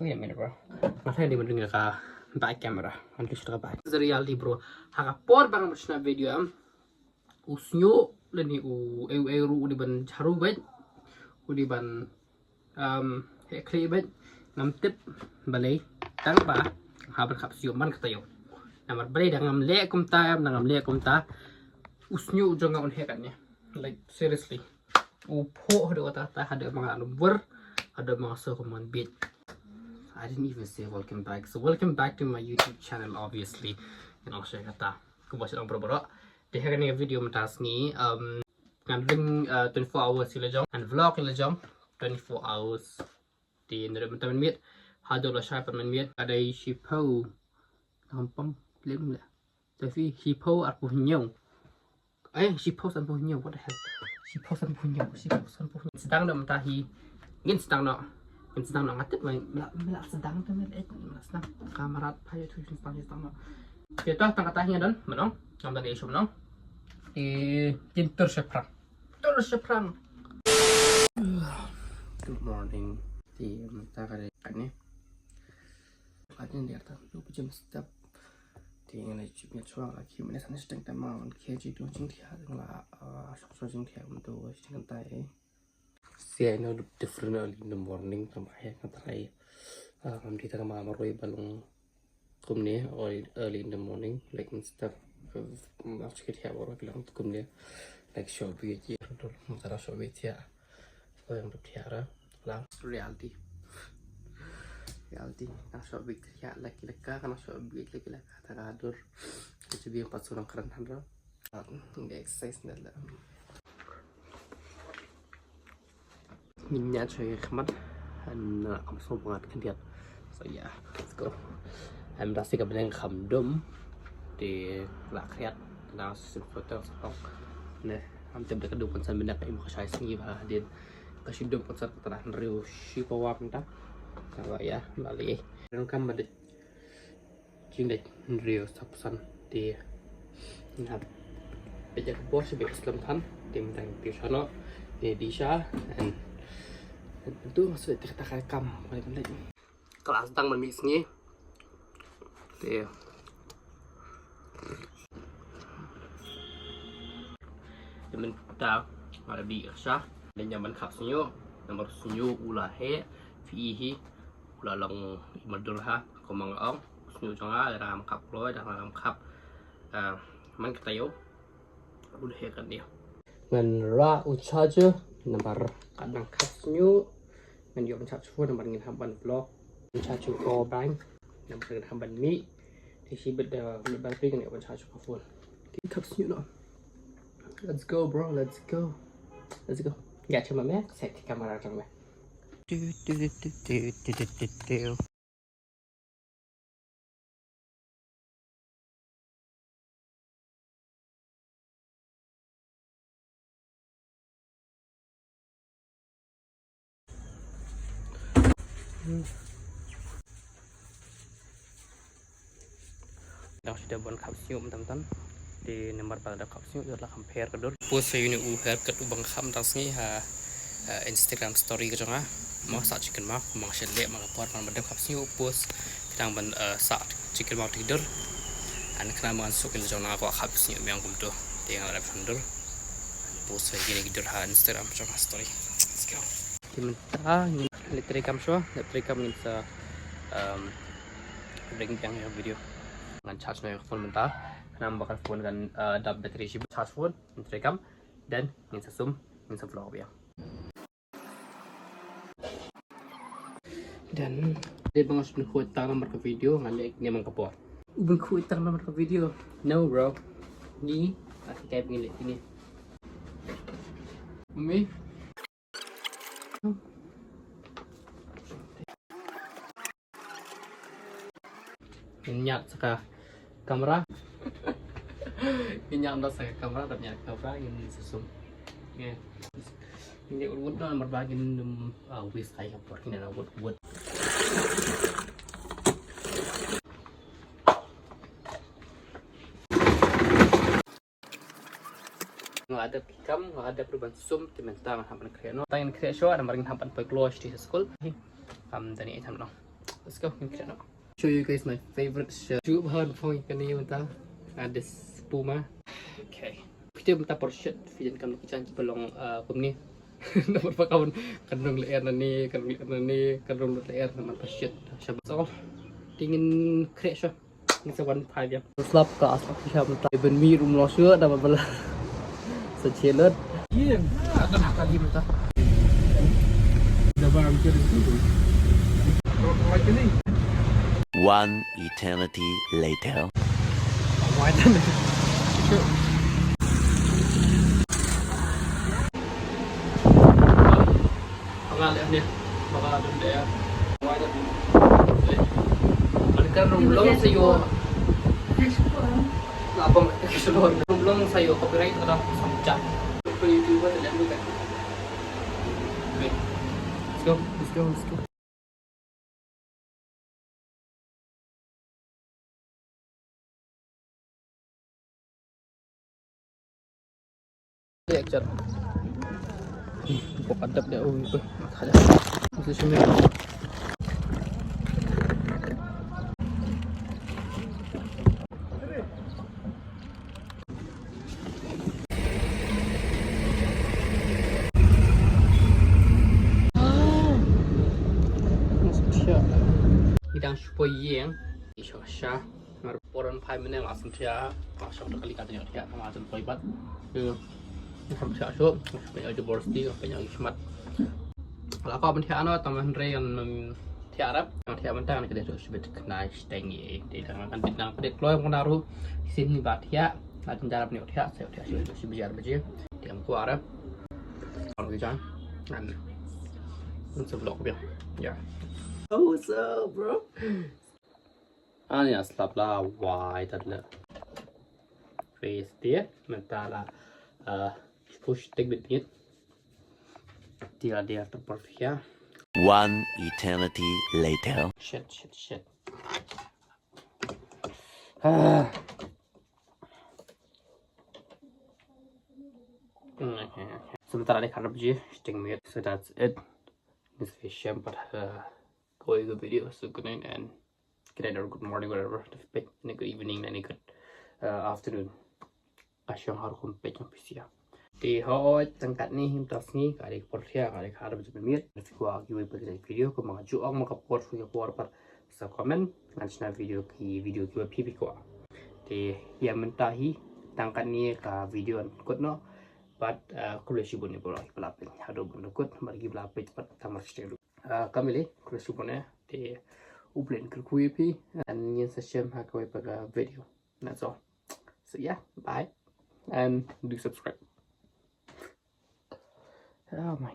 Wait a minute, bro. Masa di mending ka back camera. Antu sudah back. This is reality, bro. Haka por bang bersna video am. Usnyo leni ru di ban charu bet. Di ban kli bet. Ngam tip balai tang ba. Haber khap siyo man katayo. Namar balai dangam le kum ta am dangam le kum ta. Usnyo jonga on hekannya. Like seriously. Upo ada ada mga number, ada mga sokoman bit. I didn't even say welcome back. So welcome back to my YouTube channel, obviously. And I'll share kata. Kubasit ang bro. Deh kan ni video mentas ni ngandring 24 hours sila jom and vlog sila jom 24 hours di ndere teman mit. Hado la shay teman mit ada shipo. Tampam lem la. Tapi shipo at punyong. Shipo san punyong. What the hell? Shipo san punyong. Sedang dah mentahi. Ngin sedang nak. Sedang nak ngatit melak sedang tu sedang kamerat payah tu sedang nak kita tangkat tahinya dan menong ngambil isu menong di terseprang good morning di mentara ni ada di atas tu jam step di ngene jumnya chuang lagi mana sana sedang tamang KG tu jingtia ngala sok jingtia untuk sedang tai. See, I know different early in the morning from I can try di tengah malam roy balong kumne or early in the morning like instead of after kita baru bilang kumne like show bit ya betul mutara show bit ya so yang bertiara lang reality nah show bit ya lagi leka karena show bit lagi leka tagadur itu dia 4 orang keren handra nggak exercise dalam minyak cuy kemat dan langsung banget kendiat so yeah let's go em đã xí gặp bên khẩm đốm thì lạc khét nào xin foto xong nè em tìm được cái đường con sân bên đây em có sai sinh và điện cái xin đường con sân tận hàng riu ship qua bên đó vậy á bảo lý trong cam mà định chuyên định riu sắp sân thì nè bây giờ boss sẽ bị slam thắn tìm thành tiêu cho nó để đi xa itu maksudnya dikatakan rekam paling penting kalau sedang memixnya tuh mình ta ada di sah dan nyaman khap sunyo nomor sunyo ulah he fihi ulah long madurha komang ong sunyo jonga ram khap loi dan ram khap man katayo ulah he kan dia ngan ra uchaje nomor kadang khasnyu men yo chat chu nomor ngin hamban blog chat chu ko bang nomor ngin hamban mi thì khi bật ban pin này ban chat chu phone cái khasnyu no let's go bro let's go gạt cho mà mẹ set camera trong này Dah sudah buat kapsium teman-teman di nomor pada kapsium adalah compare kedor post saya ini haircut ubang kham tas ni Instagram story ke janga mau sak chicken mak mau share lek mak pot man badam kapsium post kita ban sak chicken mak tidur an kena masuk ke janga aku kapsium yang kum tu dia ada pendor post saya ini tidur Instagram janga story let's go diminta listrik kam so listrik kam ni sa bring yang video dengan charge na phone mentah kenapa bakal phone kan dab bateri si charge phone interekam dan ingin sesum ingin vlog ya dan dia bangus benkhut tang nomor ke video ngale ni mang kapor benkhut tang nomor ke video no bro ni aku kayak begini ini mami minyak saka kamera minyak dah saka kamera dan minyak kamera ini sesum ya ini urut nomor bagian wis kayak apa ini ada wood nggak ada pikam nggak ada perubahan sum timentang hampan kreano tangan kreasyo ada maring hampan peglos di sekolah dan ini sama let's go. Show you guys my favorite shirt. Shoot hard point kan ni mentah. Ada Puma. Okay. Kita mentah por shirt. Fijan kan lukisan belong pemni. Nomor pakauan kandung leer nani, kandung leer nama shirt. Syabat all. Tingin crash lah. Ini sewan pai dia. Slap ke asap siapa mentah. Ben mi room loss juga dapat bela. Sejelet. Iya. Ada nak kali mentah. Dah barang macam itu. Macam ni. One eternity later. Why then? Pengalih ni, bakal ada dia. Why then? Ada kan rumlong sayo. Apa keseluruhan rumlong sayo copyright ada samcat. Ke YouTube ada lihat bukan? Okay. Let's go. Action. Buka adab dia. Oh, itu. Ada. Mesti sini. Bidang supaya Isha Marporan 5 minutes langsung dia langsung kali katanya dia langsung toibat ke sampai siapa supaya aja borsti supaya ismat kalau kau mentiano teman Ray yang tiarap yang tiap mentang kita terus sebut kenai stengi di dalam kan bidang pedet lo yang menaruh sini batia ada cara penuh dia saya sudah si biar baju diam kuara kalau kita kan sebelum dia ya. Oh, what's up, bro? Ani aslap lah, why that le? Face dia, mentala push take bit it. Dia terpercaya. One eternity later. Shit. Okay. Sementara dia karena biji sting meat, so that's it. This is shame, but going the video. So good night and good morning, whatever. Any good evening, any good afternoon. Asyong harus page official. Di hoi tangkat ni him tas ni kali portia kali harap jadi mir. If you are given pada video, kau maju ang makaport suya kuar par sa comment ngancina video ki pipi ko. Di yang mentahi tangkat ni ka video kot no. But kuliah ni boleh pelapin. Hado bundukut bagi pelapin cepat tamar setiap. Kami le kuliah di upload ke kuipi and yin session hakawai pada video. That's all. So yeah, bye and do subscribe. Oh my